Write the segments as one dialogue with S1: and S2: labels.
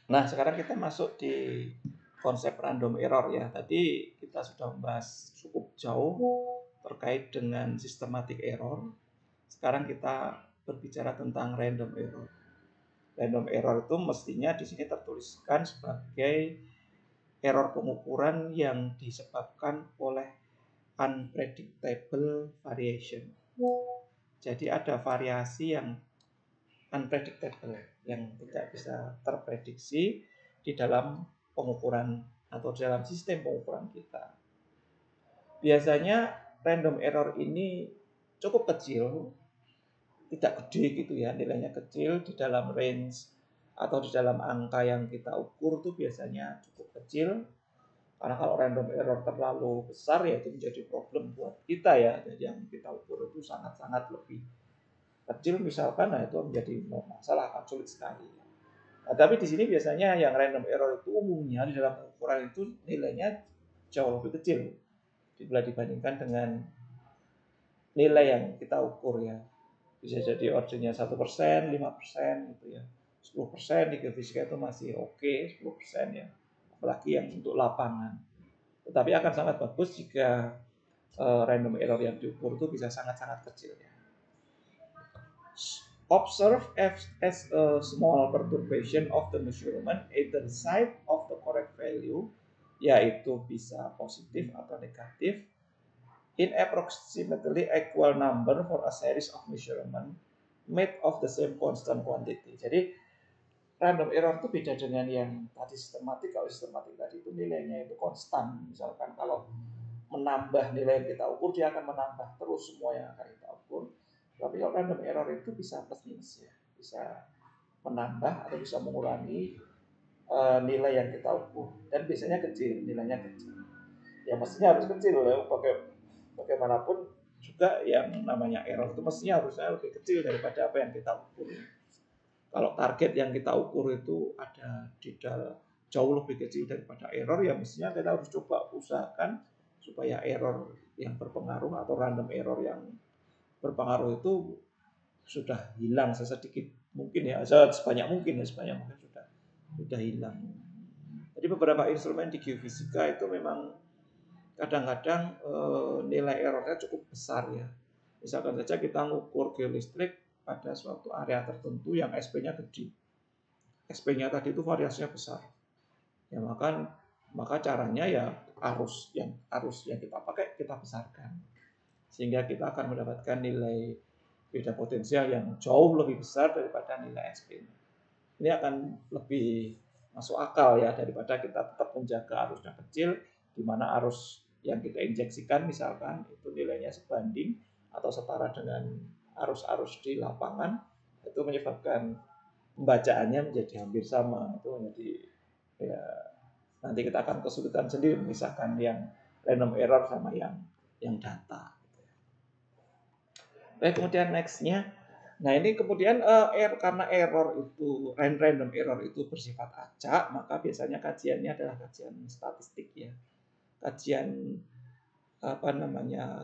S1: Nah, sekarang kita masuk di konsep random error ya. Tadi kita sudah membahas cukup jauh terkait dengan systematic error. Sekarang kita berbicara tentang random error. Random error itu mestinya di sini tertuliskan sebagai error pengukuran yang disebabkan oleh unpredictable variation. Jadi ada variasi yang unpredictable, yang tidak bisa terprediksi di dalam pengukuran atau dalam sistem pengukuran kita. Biasanya random error ini cukup kecil, tidak gede gitu ya, nilainya kecil di dalam range atau di dalam angka yang kita ukur itu biasanya cukup kecil. Karena kalau random error terlalu besar ya itu menjadi problem buat kita ya. Jadi yang kita ukur itu sangat-sangat lebih kecil misalkan, nah itu menjadi masalah, akan sulit sekali. Nah, tapi di sini biasanya yang random error itu umumnya di dalam ukuran itu nilainya jauh lebih kecil bila dibandingkan dengan nilai yang kita ukur ya. Bisa jadi ordernya 1%, 5% gitu ya. 10% di geofisika itu masih oke, 10% ya. Apalagi yang untuk lapangan. Tetapi akan sangat bagus jika random error yang diukur itu bisa sangat-sangat kecil ya. Observe as a small perturbation of the measurement either side of the correct value, yaitu bisa positif atau negatif, in approximately equal number for a series of measurement made of the same constant quantity. Jadi random error itu beda dengan yang tadi sistematik. Kalau sistematik tadi itu nilainya itu konstan. Misalkan kalau menambah nilai yang kita ukur, dia akan menambah terus semua yang akan kita ukur. Tapi kalau random error itu bisa plus minus ya, bisa menambah atau bisa mengurangi nilai yang kita ukur. Dan biasanya kecil, nilainya kecil. Ya mestinya harus kecil ya, bagaimanapun juga yang namanya error itu mestinya harusnya lebih kecil daripada apa yang kita ukur. Kalau target yang kita ukur itu ada di dalam jauh lebih kecil daripada error, ya mestinya kita harus coba usahakan supaya error yang berpengaruh atau random error yang berpengaruh itu sudah hilang sesedikit mungkin ya, sebanyak mungkin sudah hilang. Jadi beberapa instrumen di geofisika itu memang kadang-kadang nilai errornya cukup besar ya. Misalkan saja kita ngukur geolistrik pada suatu area tertentu yang SP-nya gede. SP-nya tadi itu variasinya besar. Ya maka caranya ya arus yang kita pakai kita besarkan. Sehingga kita akan mendapatkan nilai beda potensial yang jauh lebih besar daripada nilai SP. Ini akan lebih masuk akal ya daripada kita tetap menjaga arusnya kecil, di mana arus yang kita injeksikan misalkan itu nilainya sebanding atau setara dengan arus-arus di lapangan, itu menyebabkan pembacaannya menjadi hampir sama. Itu menjadi ya nanti kita akan kesulitan sendiri memisahkan yang random error sama yang data. Kemudian nextnya, nah ini kemudian karena error itu random error itu bersifat acak, maka biasanya kajiannya adalah kajian statistik ya, kajian apa namanya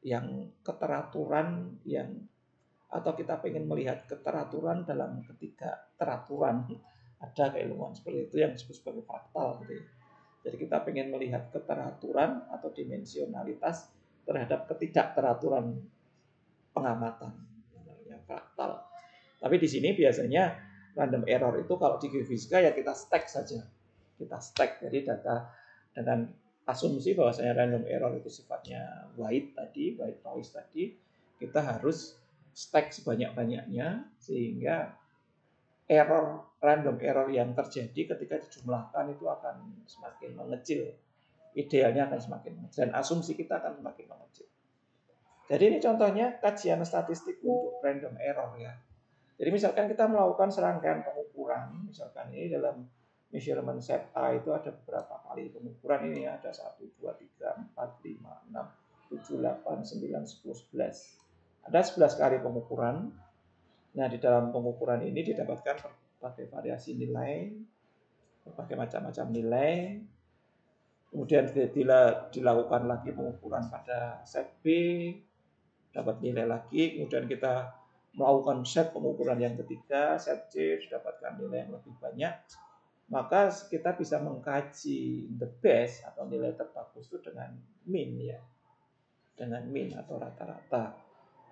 S1: yang keteraturan yang atau kita pengen melihat keteraturan dalam ketiga teraturan. Ada keilmuan seperti itu yang disebut sebagai fraktal gitu ya. Jadi kita pengen melihat keteraturan atau dimensionalitas terhadap ketidakteraturan pengamatan, namanya fraktal. Tapi di sini biasanya random error itu kalau di geofisika ya kita stack saja. Kita stack, jadi data dengan asumsi bahwasanya random error itu sifatnya white noise tadi, kita harus stack sebanyak-banyaknya sehingga random error yang terjadi ketika dijumlahkan itu akan semakin mengecil. Idealnya akan semakin mengecil dan asumsi kita akan semakin mengecil. Jadi ini contohnya kajian statistik untuk random error ya. Jadi misalkan kita melakukan serangkaian pengukuran, misalkan ini dalam measurement set A itu ada beberapa kali pengukuran ini ya, ada 1, 2, 3, 4, 5, 6, 7, 8, 9, 10, 11. Ada 11 kali pengukuran. Nah di dalam pengukuran ini didapatkan berbagai variasi nilai, berbagai macam-macam nilai. Kemudian dilakukan lagi pengukuran pada set B, dapat nilai lagi, kemudian kita melakukan set pengukuran yang ketiga, set C, didapatkan nilai yang lebih banyak. maka kita bisa mengkaji the best atau nilai terbagus itu dengan mean ya, dengan mean atau rata-rata.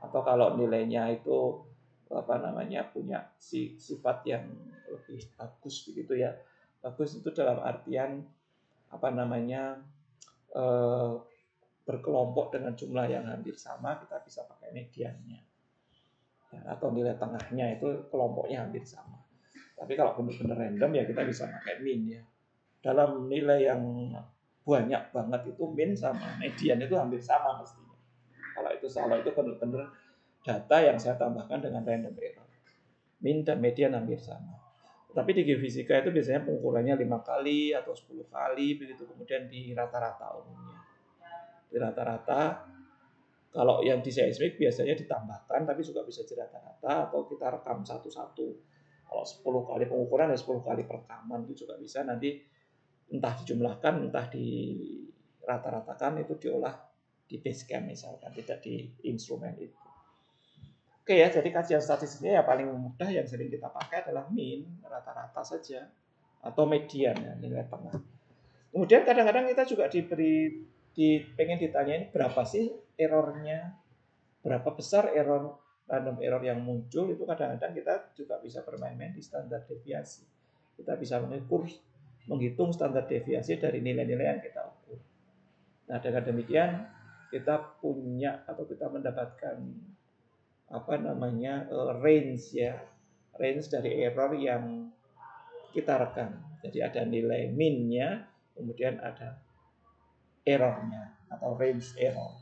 S1: Atau kalau nilainya itu punya sifat yang lebih bagus begitu ya. Bagus itu dalam artian eh, berkelompok dengan jumlah yang hampir sama, kita bisa pakai mediannya ya, atau nilai tengahnya itu kelompoknya hampir sama. Tapi kalau benar-benar random ya kita bisa pakai mean ya. Dalam nilai yang banyak banget itu mean sama median itu hampir sama mestinya. Kalau itu benar-benar data yang saya tambahkan dengan random error. Mean dan median hampir sama. Tapi di geofisika itu biasanya pengukurannya 5 kali atau 10 kali begitu, kemudian di rata-rata umumnya. Di rata-rata kalau yang di seismik biasanya ditambahkan tapi juga bisa di rata-rata atau kita rekam satu-satu. Kalau 10 kali pengukuran ya 10 kali perekaman itu juga bisa, nanti entah dijumlahkan entah di rata-ratakan, itu diolah di Basecamp misalkan, tidak di instrumen itu. Oke ya, jadi kajian statistiknya ya paling mudah yang sering kita pakai adalah mean, rata-rata saja, atau median ya, nilai tengah. Kemudian kadang-kadang kita juga pengen ditanyain berapa sih errornya, berapa besar random error yang muncul. Itu kadang-kadang kita juga bisa bermain-main di standar deviasi. Kita bisa menghitung standar deviasi dari nilai-nilai yang kita ukur. Nah, dengan demikian kita punya atau kita mendapatkan range ya, range dari error yang kita rekam. Jadi ada nilai min-nya, kemudian ada errornya atau range error.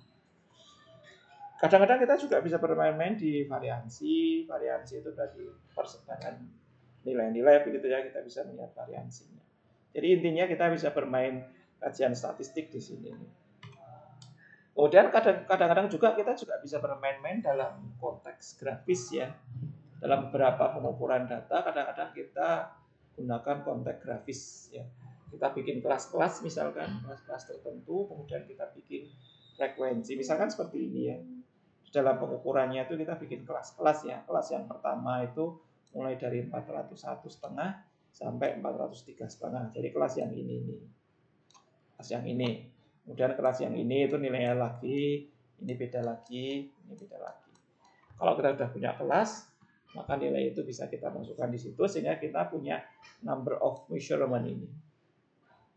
S1: Kadang-kadang kita juga bisa bermain-main di variansi. Variansi itu dari persebaran nilai-nilai begitu ya, kita bisa melihat variansinya. Jadi intinya kita bisa bermain kajian statistik di sini. Kemudian kadang-kadang juga kita juga bisa bermain-main dalam konteks grafis ya. Dalam beberapa pengukuran data kadang-kadang kita gunakan konteks grafis ya. Kita bikin kelas-kelas misalkan, kelas-kelas tertentu, kemudian kita bikin frekuensi. Misalkan seperti ini ya. Dalam pengukurannya itu kita bikin kelas-kelas ya. Kelas yang pertama itu mulai dari 401,5 sampai 403,5. Jadi kelas yang ini nih. Kelas yang ini. Kemudian kelas yang ini itu nilainya lagi, ini beda lagi, ini beda lagi. Kalau kita sudah punya kelas, maka nilai itu bisa kita masukkan di situ sehingga kita punya number of measurement ini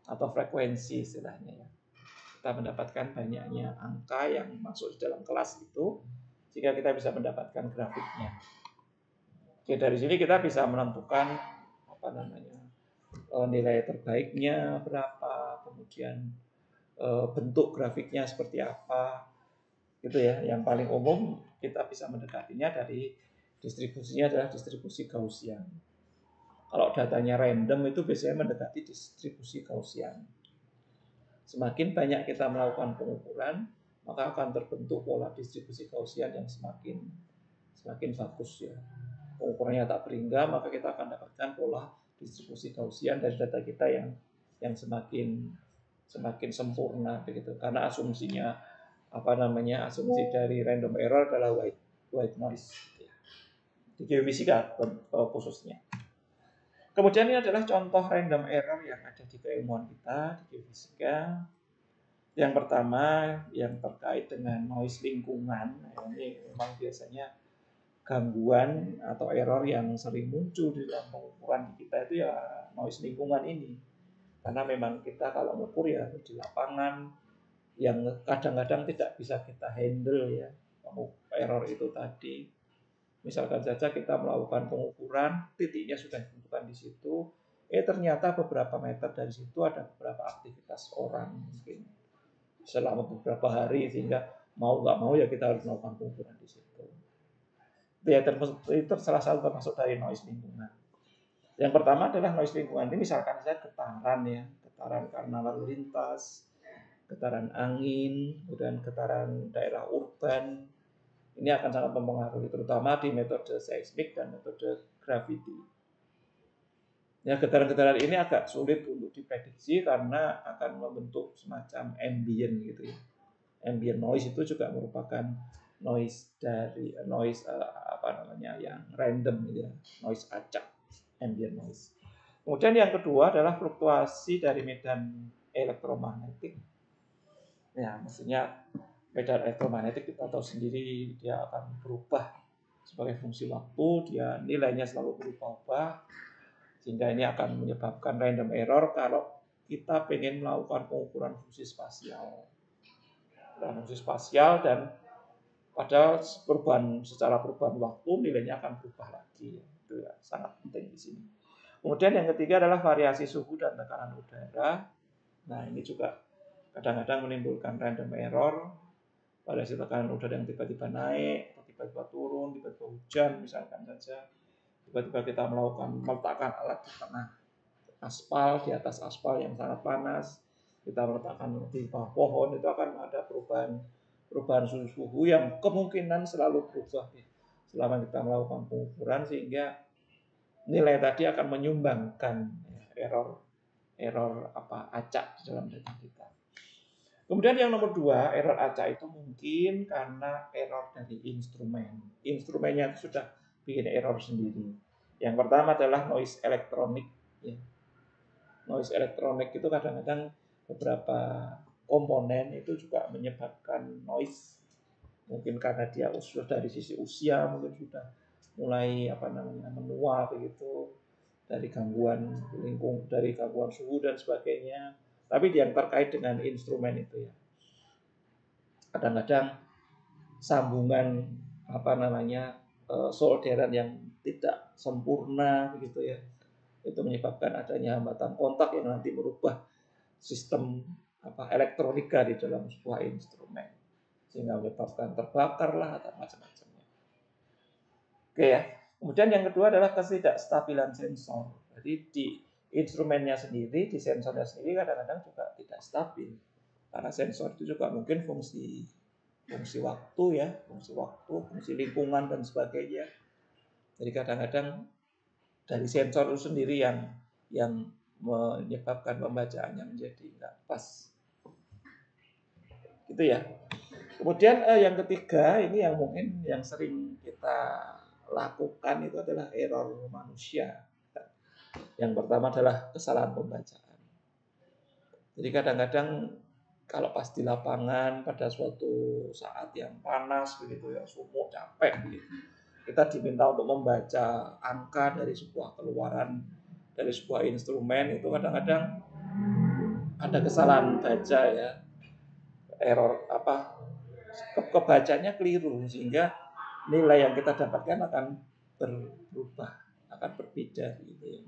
S1: atau frekuensi istilahnya ya. Kita mendapatkan banyaknya angka yang masuk di dalam kelas itu sehingga kita bisa mendapatkan grafiknya. Oke, dari sini kita bisa menentukan nilai terbaiknya berapa, kemudian bentuk grafiknya seperti apa, gitu ya. Yang paling umum kita bisa mendekatinya dari distribusinya adalah distribusi Gaussian. Kalau datanya random itu biasanya mendekati distribusi Gaussian. Semakin banyak kita melakukan pengukuran, maka akan terbentuk pola distribusi Gaussian yang semakin bagus ya. Pengukurannya tak berhingga, maka kita akan dapatkan pola distribusi Gaussian dari data kita yang semakin sempurna begitu, karena asumsinya asumsi dari random error adalah white noise di geofisika khususnya. Kemudian ini adalah contoh random error yang ada di keilmuan kita di geofisika. Yang pertama yang terkait dengan noise lingkungan. Ini memang biasanya gangguan atau error yang sering muncul di dalam pengukuran kita itu ya noise lingkungan ini. Karena memang kita kalau mengukur ya di lapangan yang kadang-kadang tidak bisa kita handle ya error itu tadi. Misalkan saja kita melakukan pengukuran, titiknya sudah ditentukan di situ, ternyata beberapa meter dari situ ada beberapa aktivitas orang mungkin selama beberapa hari, sehingga mau nggak mau ya kita harus melakukan pengukuran di situ. Itu salah satu termasuk dari noise lingkungan. Yang pertama adalah noise lingkungan ini misalkan saja getaran ya, getaran karena lalu lintas, getaran angin, kemudian getaran daerah urban. Ini akan sangat mempengaruhi terutama di metode seismik dan metode gravity. Ya, getaran-getaran ini agak sulit untuk diprediksi karena akan membentuk semacam ambient gitu ya. Ambient noise itu juga merupakan noise yang random gitu ya, noise acak, ambient noise. Kemudian yang kedua adalah fluktuasi dari medan elektromagnetik. Ya, maksudnya medan elektromagnetik kita tahu sendiri dia akan berubah sebagai fungsi waktu, dia nilainya selalu berubah-ubah, sehingga ini akan menyebabkan random error kalau kita ingin melakukan pengukuran fungsi spasial. Fungsi spasial dan padahal secara perubahan waktu nilainya akan berubah lagi. Itu ya, sangat penting di sini. Kemudian yang ketiga adalah variasi suhu dan tekanan udara. Nah, ini juga kadang-kadang menimbulkan random error. Variasi tekanan udara yang tiba-tiba naik, tiba-tiba turun, tiba-tiba hujan misalkan saja. Tiba-tiba kita meletakkan alat di tengah aspal, di atas aspal yang sangat panas. Kita meletakkan di bawah pohon, itu akan ada perubahan suhu yang kemungkinan selalu berubah selama kita melakukan pengukuran, sehingga nilai tadi akan menyumbangkan error acak di dalam data kita. Kemudian yang nomor 2, error acak itu mungkin karena error dari instrumen. Instrumennya itu sudah bikin error sendiri. Yang pertama adalah noise elektronik. Noise elektronik itu kadang-kadang beberapa komponen itu juga menyebabkan noise. Mungkin karena dia sudah dari sisi usia, mungkin sudah mulai menua begitu, dari gangguan dari gangguan suhu dan sebagainya. Tapi yang terkait dengan instrumen itu ya, kadang-kadang sambungan solderan yang tidak sempurna begitu ya, itu menyebabkan adanya hambatan kontak yang nanti merubah sistem elektronika di dalam sebuah instrumen, sehingga menyebabkan terbakar lah atau macam-macamnya. Oke ya. Kemudian yang kedua adalah ketidakstabilan sensor. Jadi di instrumennya sendiri, di sensornya sendiri kadang-kadang juga tidak stabil. Karena sensor itu juga mungkin fungsi waktu ya, fungsi lingkungan dan sebagainya. Jadi kadang-kadang dari sensor itu sendiri yang menyebabkan pembacaannya menjadi nggak pas. Gitu ya. Kemudian yang ketiga, ini yang mungkin yang sering kita lakukan itu adalah error manusia. Yang pertama adalah kesalahan pembacaan. Jadi kadang-kadang kalau pas di lapangan pada suatu saat yang panas begitu ya, sumuk, capek begitu, kita diminta untuk membaca angka dari sebuah keluaran dari sebuah instrumen, itu kadang-kadang ada kesalahan baca ya, error kebacanya keliru, sehingga nilai yang kita dapatkan akan berubah, akan berbeda gitu ya.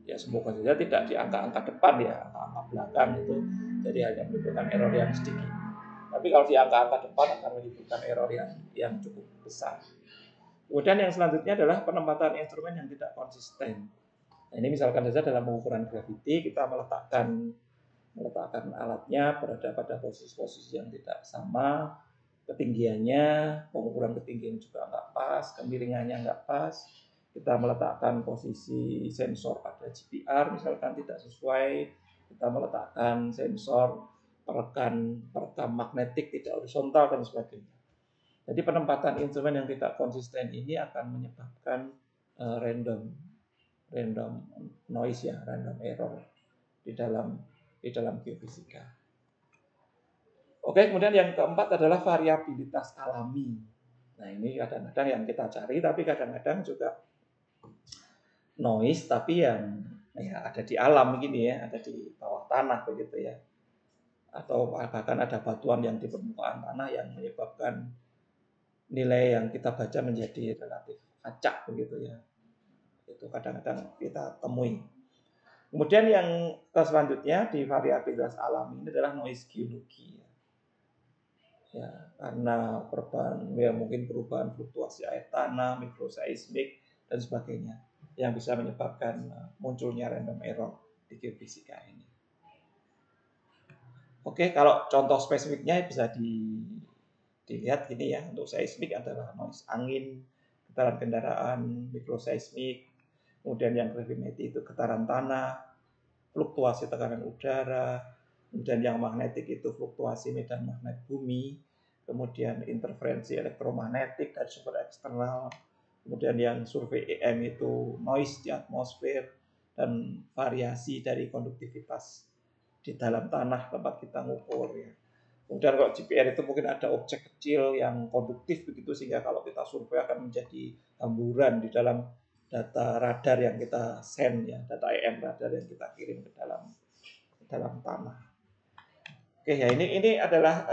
S1: Ya semoga saja tidak di angka-angka depan ya, angka-angka belakang itu jadi hanya menimbulkan error yang sedikit. Tapi kalau di angka-angka depan akan menimbulkan error yang cukup besar. Kemudian yang selanjutnya adalah penempatan instrumen yang tidak konsisten. Nah, ini misalkan saja dalam pengukuran gravity kita meletakkan alatnya berada pada posisi-posisi yang tidak sama, ketinggiannya, pengukuran ketinggian juga nggak pas, kemiringannya nggak pas. Kita meletakkan posisi sensor pada GPR misalkan tidak sesuai, kita meletakkan sensor perekam magnetik tidak horizontal dan sebagainya. Jadi penempatan instrumen yang tidak konsisten ini akan menyebabkan random noise ya, random error di dalam geofisika. Oke, kemudian yang keempat adalah variabilitas alami. Nah, ini kadang-kadang yang kita cari, tapi kadang-kadang juga noise tapi yang ya ada di alam gini ya, ada di bawah tanah begitu ya. Atau bahkan ada batuan yang di permukaan tanah yang menyebabkan nilai yang kita baca menjadi relatif acak begitu ya. Itu kadang-kadang kita temui. Kemudian yang selanjutnya di variabilitas alami ini adalah noise geologi. Ya, karena mungkin perubahan fluktuasi air tanah, mikroseismik dan sebagainya yang bisa menyebabkan munculnya random error di geofisika ini. Oke, kalau contoh spesifiknya bisa dilihat gini ya. Untuk seismik adalah noise angin, getaran kendaraan, mikroseismik. Kemudian yang gravimetric itu getaran tanah, fluktuasi tekanan udara. Kemudian yang magnetik itu fluktuasi medan magnet bumi. Kemudian interferensi elektromagnetik dari sumber eksternal. Kemudian yang survei EM itu noise di atmosfer. dan variasi dari konduktivitas di dalam tanah tempat kita ngukur ya. Kemudian kalau GPR itu mungkin ada objek kecil yang konduktif begitu, sehingga kalau kita survei akan menjadi hamburan di dalam data radar yang kita send ya, data EM radar yang kita kirim ke dalam tanah. Oke ya, ini adalah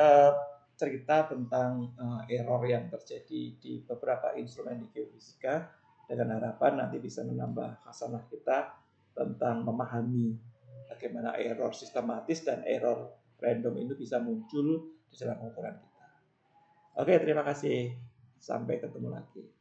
S1: cerita tentang error yang terjadi di beberapa instrumen di geofisika, dengan harapan nanti bisa menambah khasanah kita tentang memahami bagaimana error sistematis dan error random itu bisa muncul di dalam ukuran kita. Oke, terima kasih. Sampai ketemu lagi.